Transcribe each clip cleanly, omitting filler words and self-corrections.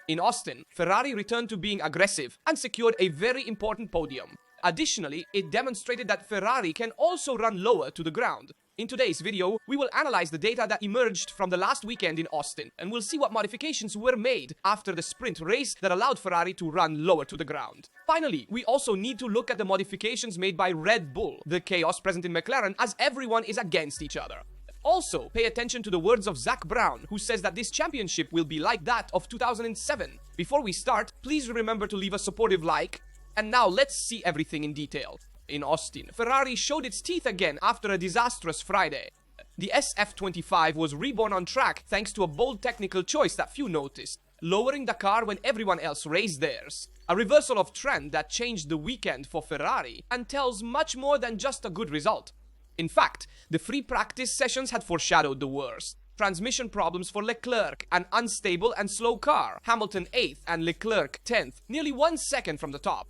In Austin, Ferrari returned to being aggressive and secured a very important podium. Additionally, it demonstrated that Ferrari can also run lower to the ground. In today's video, we will analyze the data that emerged from the last weekend in Austin, and we'll see what modifications were made after the sprint race that allowed Ferrari to run lower to the ground. Finally, we also need to look at the modifications made by Red Bull, the chaos present in McLaren, as everyone is against each other. Also, pay attention to the words of Zach Brown, who says that this championship will be like that of 2007. Before we start, please remember to leave a supportive like. And now let's see everything in detail. In Austin, Ferrari showed its teeth again after a disastrous Friday. The SF25 was reborn on track thanks to a bold technical choice that few noticed, lowering the car when everyone else raised theirs. A reversal of trend that changed the weekend for Ferrari and tells much more than just a good result. In fact, the free practice sessions had foreshadowed the worst. Transmission problems for Leclerc, an unstable and slow car, Hamilton 8th and Leclerc 10th, nearly 1 second from the top.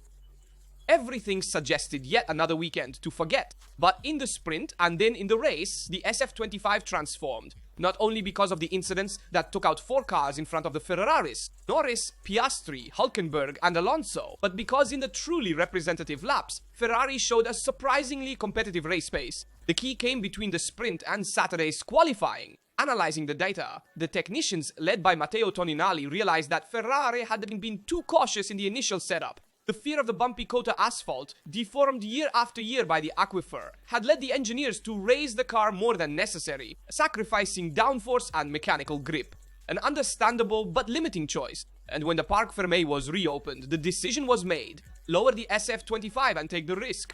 Everything suggested yet another weekend to forget. But in the sprint and then in the race, the SF25 transformed. Not only because of the incidents that took out 4 cars in front of the Ferraris, Norris, Piastri, Hülkenberg and Alonso, but because in the truly representative laps, Ferrari showed a surprisingly competitive race pace. The key came between the sprint and Saturday's qualifying. Analyzing the data, the technicians led by Matteo Toninelli realized that Ferrari had been too cautious in the initial setup. The fear of the bumpy Kota asphalt, deformed year after year by the aquifer, had led the engineers to raise the car more than necessary, sacrificing downforce and mechanical grip. An understandable but limiting choice. And when the Parc Fermé was reopened, the decision was made: lower the SF25 and take the risk.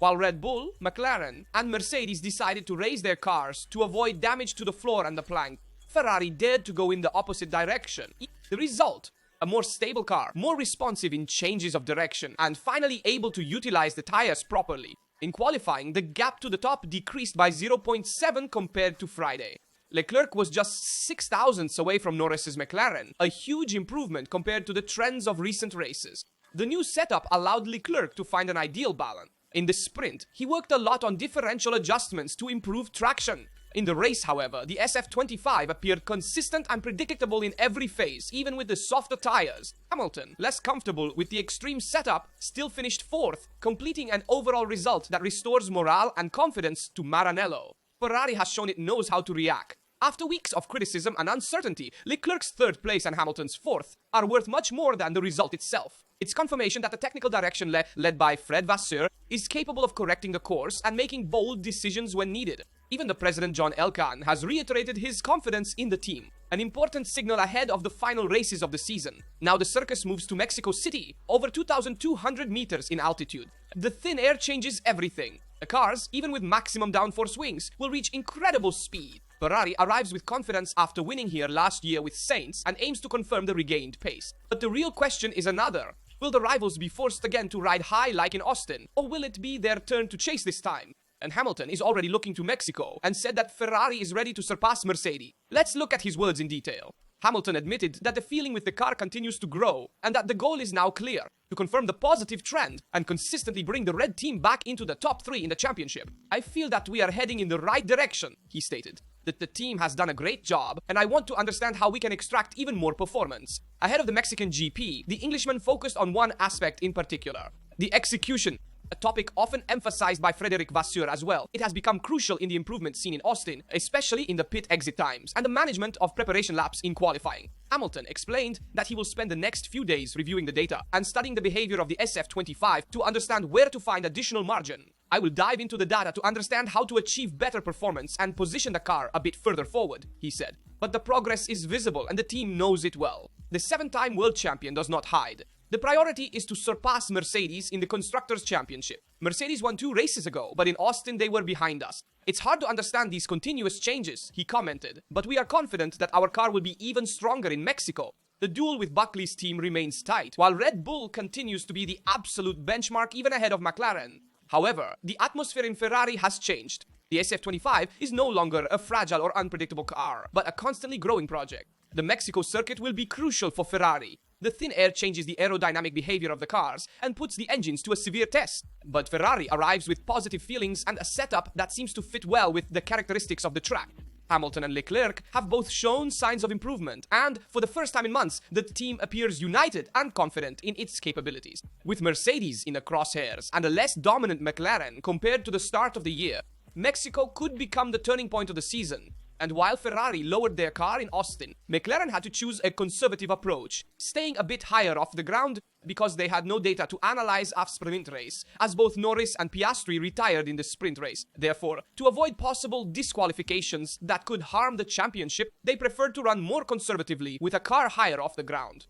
While Red Bull, McLaren, and Mercedes decided to raise their cars to avoid damage to the floor and the plank, Ferrari dared to go in the opposite direction. The result: a more stable car, more responsive in changes of direction, and finally able to utilize the tires properly. In qualifying, the gap to the top decreased by 0.7 compared to Friday. Leclerc was just 6 thousandths away from Norris's McLaren, a huge improvement compared to the trends of recent races. The new setup allowed Leclerc to find an ideal balance. In the sprint, he worked a lot on differential adjustments to improve traction. In the race, however, the SF25 appeared consistent and predictable in every phase, even with the softer tires. Hamilton, less comfortable with the extreme setup, still finished 4th, completing an overall result that restores morale and confidence to Maranello. Ferrari has shown it knows how to react. After weeks of criticism and uncertainty, Leclerc's 3rd place and Hamilton's 4th are worth much more than the result itself. It's confirmation that the technical direction led by Fred Vasseur is capable of correcting the course and making bold decisions when needed. Even the president John Elkann has reiterated his confidence in the team, an important signal ahead of the final races of the season. Now the circus moves to Mexico City, over 2,200 meters in altitude. The thin air changes everything. The cars, even with maximum downforce wings, will reach incredible speed. Ferrari arrives with confidence after winning here last year with Sainz and aims to confirm the regained pace. But the real question is another. Will the rivals be forced again to ride high like in Austin, or will it be their turn to chase this time? And Hamilton is already looking to Mexico and said that Ferrari is ready to surpass Mercedes. Let's look at his words in detail. Hamilton admitted that the feeling with the car continues to grow and that the goal is now clear: to confirm the positive trend and consistently bring the red team back into the top 3 in the championship. I feel that we are heading in the right direction, he stated. That the team has done a great job, and I want to understand how we can extract even more performance. Ahead of the Mexican GP, the Englishman focused on one aspect in particular: the execution. A topic often emphasized by Frédéric Vasseur as well. It has become crucial in the improvement seen in Austin, especially in the pit exit times and the management of preparation laps in qualifying. Hamilton explained that he will spend the next few days reviewing the data and studying the behavior of the SF25 to understand where to find additional margin. I will dive into the data to understand how to achieve better performance and position the car a bit further forward, he said. But the progress is visible and the team knows it well. The 7-time world champion does not hide. The priority is to surpass Mercedes in the Constructors' Championship. Mercedes won 2 races ago, but in Austin they were behind us. It's hard to understand these continuous changes, he commented, but we are confident that our car will be even stronger in Mexico. The duel with Buckley's team remains tight, while Red Bull continues to be the absolute benchmark even ahead of McLaren. However, the atmosphere in Ferrari has changed. The SF25 is no longer a fragile or unpredictable car, but a constantly growing project. The Mexico circuit will be crucial for Ferrari. The thin air changes the aerodynamic behavior of the cars and puts the engines to a severe test. But Ferrari arrives with positive feelings and a setup that seems to fit well with the characteristics of the track. Hamilton and Leclerc have both shown signs of improvement, and for the first time in months, the team appears united and confident in its capabilities. With Mercedes in the crosshairs and a less dominant McLaren compared to the start of the year, Mexico could become the turning point of the season. And while Ferrari lowered their car in Austin, McLaren had to choose a conservative approach, staying a bit higher off the ground because they had no data to analyze after sprint race, as both Norris and Piastri retired in the sprint race. Therefore, to avoid possible disqualifications that could harm the championship, they preferred to run more conservatively with a car higher off the ground.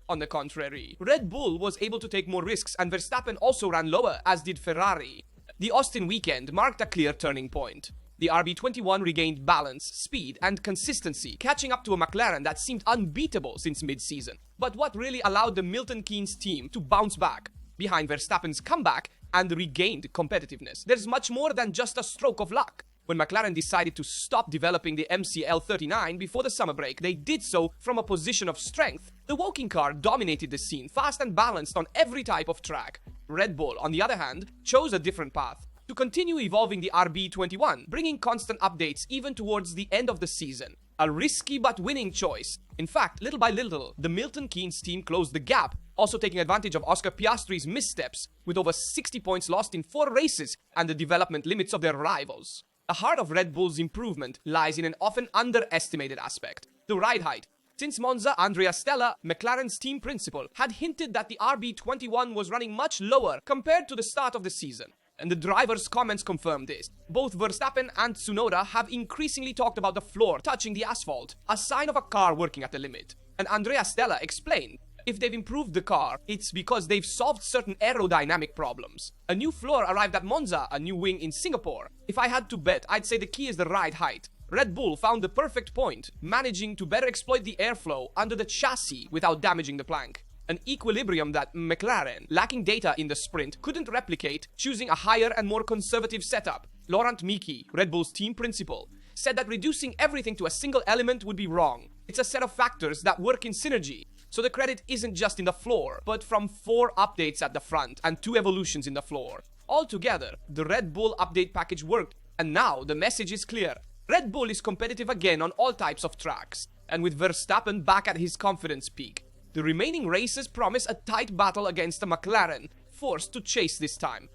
On the contrary, Red Bull was able to take more risks and Verstappen also ran lower, as did Ferrari. The Austin weekend marked a clear turning point. The RB21 regained balance, speed, and consistency, catching up to a McLaren that seemed unbeatable since mid-season. But what really allowed the Milton Keynes team to bounce back, behind Verstappen's comeback and regained competitiveness, there's much more than just a stroke of luck. When McLaren decided to stop developing the MCL39 before the summer break, they did so from a position of strength. The Woking car dominated the scene, fast and balanced on every type of track. Red Bull, on the other hand, chose a different path. To continue evolving the RB21, bringing constant updates even towards the end of the season. A risky but winning choice. In fact, little by little, the Milton Keynes team closed the gap, also taking advantage of Oscar Piastri's missteps, with over 60 points lost in 4 races and the development limits of their rivals. The heart of Red Bull's improvement lies in an often underestimated aspect, the ride height. Since Monza, Andrea Stella, McLaren's team principal, had hinted that the RB21 was running much lower compared to the start of the season. And the drivers' comments confirm this. Both Verstappen and Tsunoda have increasingly talked about the floor touching the asphalt, a sign of a car working at the limit. And Andrea Stella explained, if they've improved the car, it's because they've solved certain aerodynamic problems. A new floor arrived at Monza, a new wing in Singapore. If I had to bet, I'd say the key is the ride height. Red Bull found the perfect point, managing to better exploit the airflow under the chassis without damaging the plank. An equilibrium that McLaren, lacking data in the sprint, couldn't replicate, choosing a higher and more conservative setup. Laurent Miki, Red Bull's team principal, said that reducing everything to a single element would be wrong. It's a set of factors that work in synergy. So the credit isn't just in the floor, but from 4 updates at the front and 2 evolutions in the floor. Altogether, the Red Bull update package worked, and now the message is clear. Red Bull is competitive again on all types of tracks, and with Verstappen back at his confidence peak. The remaining races promise a tight battle against a McLaren, forced to chase this time.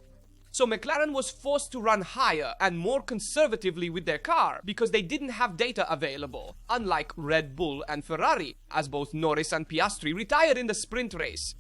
So McLaren was forced to run higher and more conservatively with their car because they didn't have data available, unlike Red Bull and Ferrari, as both Norris and Piastri retired in the sprint race.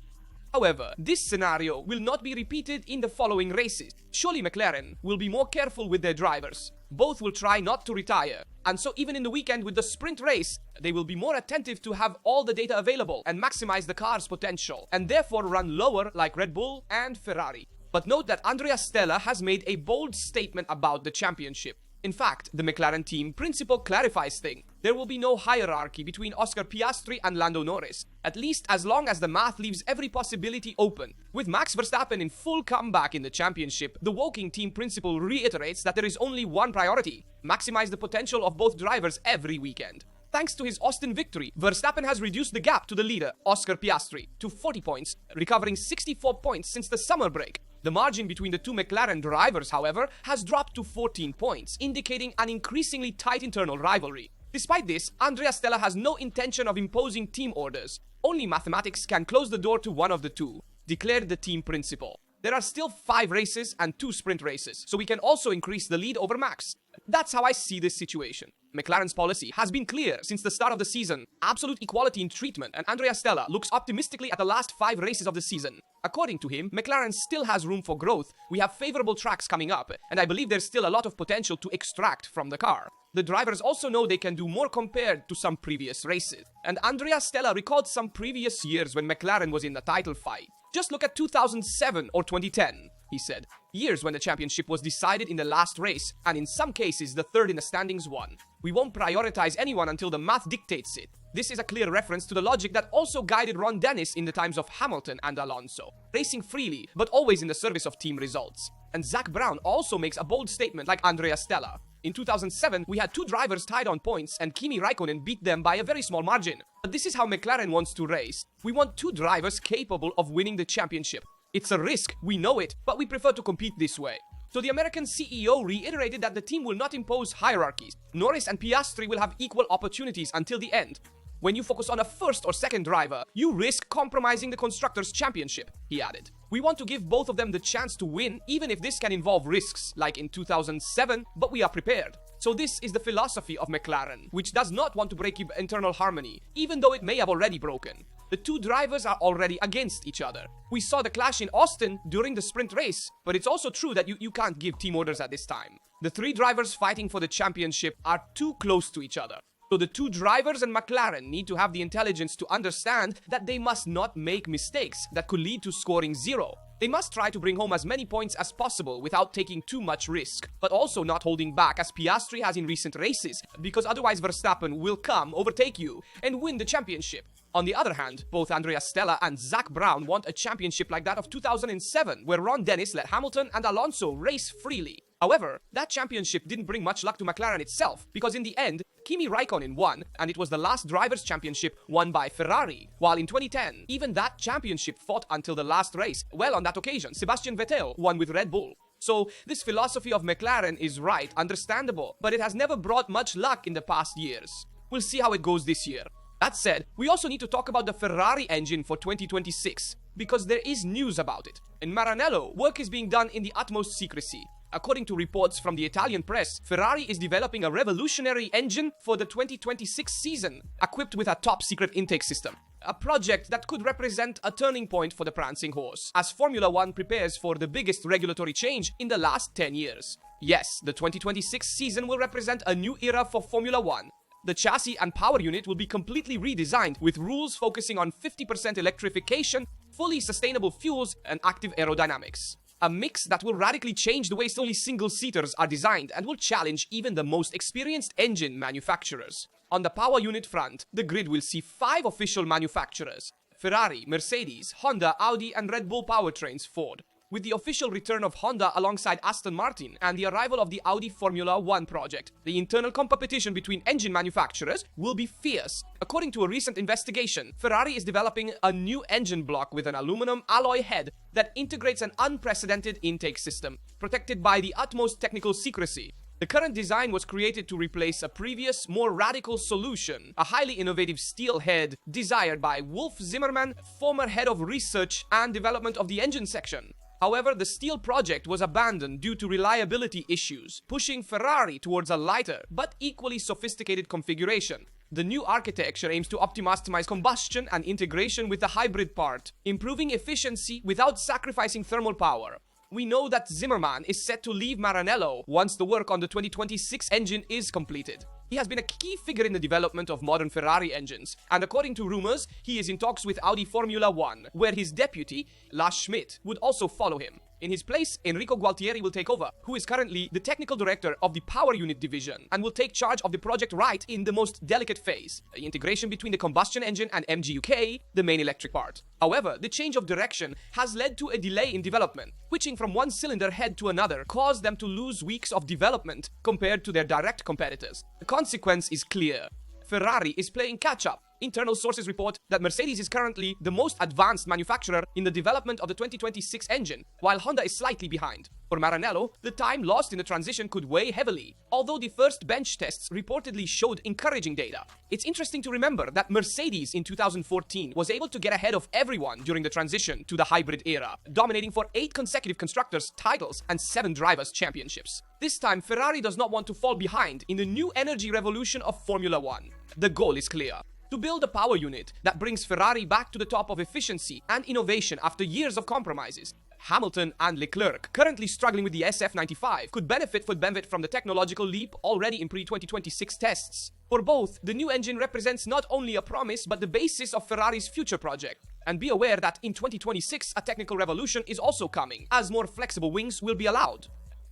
However, this scenario will not be repeated in the following races. Surely McLaren will be more careful with their drivers. Both will try not to retire, and so even in the weekend with the sprint race, they will be more attentive to have all the data available and maximize the car's potential, and therefore run lower like Red Bull and Ferrari. But note that Andrea Stella has made a bold statement about the championship. In fact, the McLaren team principal clarifies things. There will be no hierarchy between Oscar Piastri and Lando Norris, at least as long as the math leaves every possibility open. With Max Verstappen in full comeback in the championship, the Woking team principal reiterates that there is only one priority: maximize the potential of both drivers every weekend. Thanks to his Austin victory, Verstappen has reduced the gap to the leader, Oscar Piastri, to 40 points, recovering 64 points since the summer break. The margin between the 2 McLaren drivers, however, has dropped to 14 points, indicating an increasingly tight internal rivalry. Despite this, Andrea Stella has no intention of imposing team orders. Only mathematics can close the door to one of the two, declared the team principal. There are still 5 races and 2 sprint races, so we can also increase the lead over Max. That's how I see this situation. McLaren's policy has been clear since the start of the season. Absolute equality in treatment, and Andrea Stella looks optimistically at the last 5 races of the season. According to him, McLaren still has room for growth. We have favorable tracks coming up, and I believe there's still a lot of potential to extract from the car. The drivers also know they can do more compared to some previous races. And Andrea Stella recalled some previous years when McLaren was in the title fight. Just look at 2007 or 2010, he said. Years when the championship was decided in the last race, and in some cases the third in the standings won. We won't prioritize anyone until the math dictates it. This is a clear reference to the logic that also guided Ron Dennis in the times of Hamilton and Alonso. Racing freely, but always in the service of team results. And Zak Brown also makes a bold statement like Andrea Stella. In 2007, we had 2 drivers tied on points and Kimi Raikkonen beat them by a very small margin. But this is how McLaren wants to race. We want 2 drivers capable of winning the championship. It's a risk, we know it, but we prefer to compete this way. So the American CEO reiterated that the team will not impose hierarchies. Norris and Piastri will have equal opportunities until the end. When you focus on a first or second driver, you risk compromising the Constructors' Championship, he added. We want to give both of them the chance to win, even if this can involve risks, like in 2007, but we are prepared. So this is the philosophy of McLaren, which does not want to break internal harmony, even though it may have already broken. The two drivers are already against each other. We saw the clash in Austin during the sprint race, but it's also true that you can't give team orders at this time. The three drivers fighting for the championship are too close to each other. So the two drivers and McLaren need to have the intelligence to understand that they must not make mistakes that could lead to scoring zero. They must try to bring home as many points as possible without taking too much risk, but also not holding back as Piastri has in recent races, because otherwise Verstappen will come, overtake you, and win the championship. On the other hand, both Andrea Stella and Zak Brown want a championship like that of 2007, where Ron Dennis let Hamilton and Alonso race freely. However, that championship didn't bring much luck to McLaren itself, because in the end, Kimi Raikkonen won, and it was the last drivers' championship won by Ferrari. While in 2010, even that championship fought until the last race. Well, on that occasion, Sebastian Vettel won with Red Bull. So, this philosophy of McLaren is right, understandable, but it has never brought much luck in the past years. We'll see how it goes this year. That said, we also need to talk about the Ferrari engine for 2026, because there is news about it. In Maranello, work is being done in the utmost secrecy. According to reports from the Italian press, Ferrari is developing a revolutionary engine for the 2026 season, equipped with a top-secret intake system. A project that could represent a turning point for the prancing horse, as Formula One prepares for the biggest regulatory change in the last 10 years. Yes, the 2026 season will represent a new era for Formula One. The chassis and power unit will be completely redesigned, with rules focusing on 50% electrification, fully sustainable fuels, and active aerodynamics. A mix that will radically change the way only single-seaters are designed and will challenge even the most experienced engine manufacturers. On the power unit front, the grid will see 5 official manufacturers: Ferrari, Mercedes, Honda, Audi, and Red Bull Powertrains Ford. With the official return of Honda alongside Aston Martin and the arrival of the Audi Formula One project, the internal competition between engine manufacturers will be fierce. According to a recent investigation, Ferrari is developing a new engine block with an aluminum alloy head that integrates an unprecedented intake system, protected by the utmost technical secrecy. The current design was created to replace a previous, more radical solution, a highly innovative steel head desired by Wolf Zimmermann, former head of research and development of the engine section. However, the steel project was abandoned due to reliability issues, pushing Ferrari towards a lighter but equally sophisticated configuration. The new architecture aims to optimize combustion and integration with the hybrid part, improving efficiency without sacrificing thermal power. We know that Zimmermann is set to leave Maranello once the work on the 2026 engine is completed. He has been a key figure in the development of modern Ferrari engines, and according to rumors, he is in talks with Audi Formula One, where his deputy, Lars Schmidt, would also follow him. In his place, Enrico Gualtieri will take over, who is currently the technical director of the power unit division, and will take charge of the project right in the most delicate phase, the integration between the combustion engine and MGUK, the main electric part. However, the change of direction has led to a delay in development. Switching from one cylinder head to another caused them to lose weeks of development compared to their direct competitors. The consequence is clear. Ferrari is playing catch-up. Internal sources report that Mercedes is currently the most advanced manufacturer in the development of the 2026 engine, while Honda is slightly behind. For Maranello, the time lost in the transition could weigh heavily, although the first bench tests reportedly showed encouraging data. It's interesting to remember that Mercedes in 2014 was able to get ahead of everyone during the transition to the hybrid era, dominating for 8 consecutive constructors' titles and 7 drivers' championships. This time, Ferrari does not want to fall behind in the new energy revolution of Formula One. The goal is clear: to build a power unit that brings Ferrari back to the top of efficiency and innovation after years of compromises. Hamilton and Leclerc, currently struggling with the SF95, could benefit from the technological leap already in pre-2026 tests. For both, the new engine represents not only a promise but the basis of Ferrari's future project. And be aware that in 2026 a technical revolution is also coming, as more flexible wings will be allowed.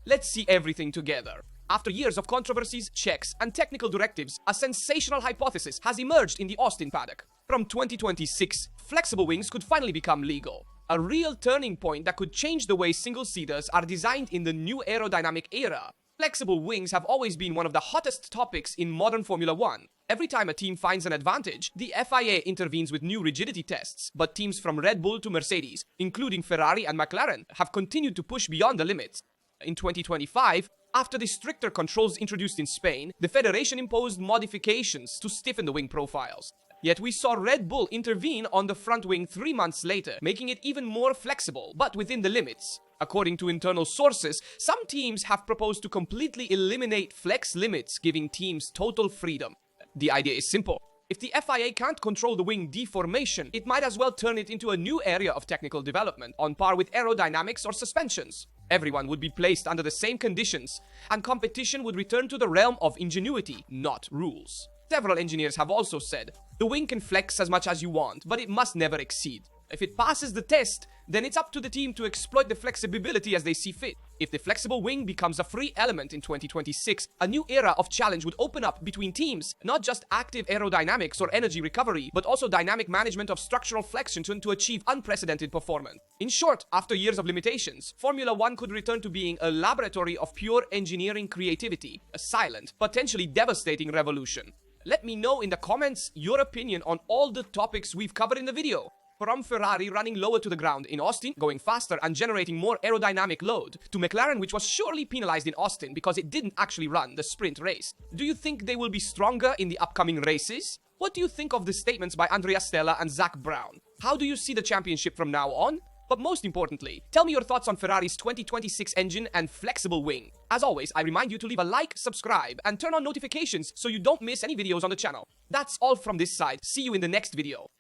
Let's see everything together. After years of controversies, checks, and technical directives, a sensational hypothesis has emerged in the Austin paddock. From 2026, flexible wings could finally become legal. A real turning point that could change the way single-seaters are designed in the new aerodynamic era. Flexible wings have always been one of the hottest topics in modern Formula One. Every time a team finds an advantage, the FIA intervenes with new rigidity tests, but teams from Red Bull to Mercedes, including Ferrari and McLaren, have continued to push beyond the limits. In 2025, after the stricter controls introduced in Spain, the Federation imposed modifications to stiffen the wing profiles. Yet we saw Red Bull intervene on the front wing 3 months later, making it even more flexible, but within the limits. According to internal sources, some teams have proposed to completely eliminate flex limits, giving teams total freedom. The idea is simple. If the FIA can't control the wing deformation, it might as well turn it into a new area of technical development, on par with aerodynamics or suspensions. Everyone would be placed under the same conditions, and competition would return to the realm of ingenuity, not rules. Several engineers have also said, the wing can flex as much as you want, but it must never exceed. If it passes the test, then it's up to the team to exploit the flexibility as they see fit. If the flexible wing becomes a free element in 2026, a new era of challenge would open up between teams, not just active aerodynamics or energy recovery, but also dynamic management of structural flexion to achieve unprecedented performance. In short, after years of limitations, Formula One could return to being a laboratory of pure engineering creativity, a silent, potentially devastating revolution. Let me know in the comments your opinion on all the topics we've covered in the video. From Ferrari running lower to the ground in Austin, going faster and generating more aerodynamic load, to McLaren, which was surely penalized in Austin because it didn't actually run the sprint race. Do you think they will be stronger in the upcoming races? What do you think of the statements by Andrea Stella and Zach Brown? How do you see the championship from now on? But most importantly, tell me your thoughts on Ferrari's 2026 engine and flexible wing. As always, I remind you to leave a like, subscribe, and turn on notifications so you don't miss any videos on the channel. That's all from this side. See you in the next video.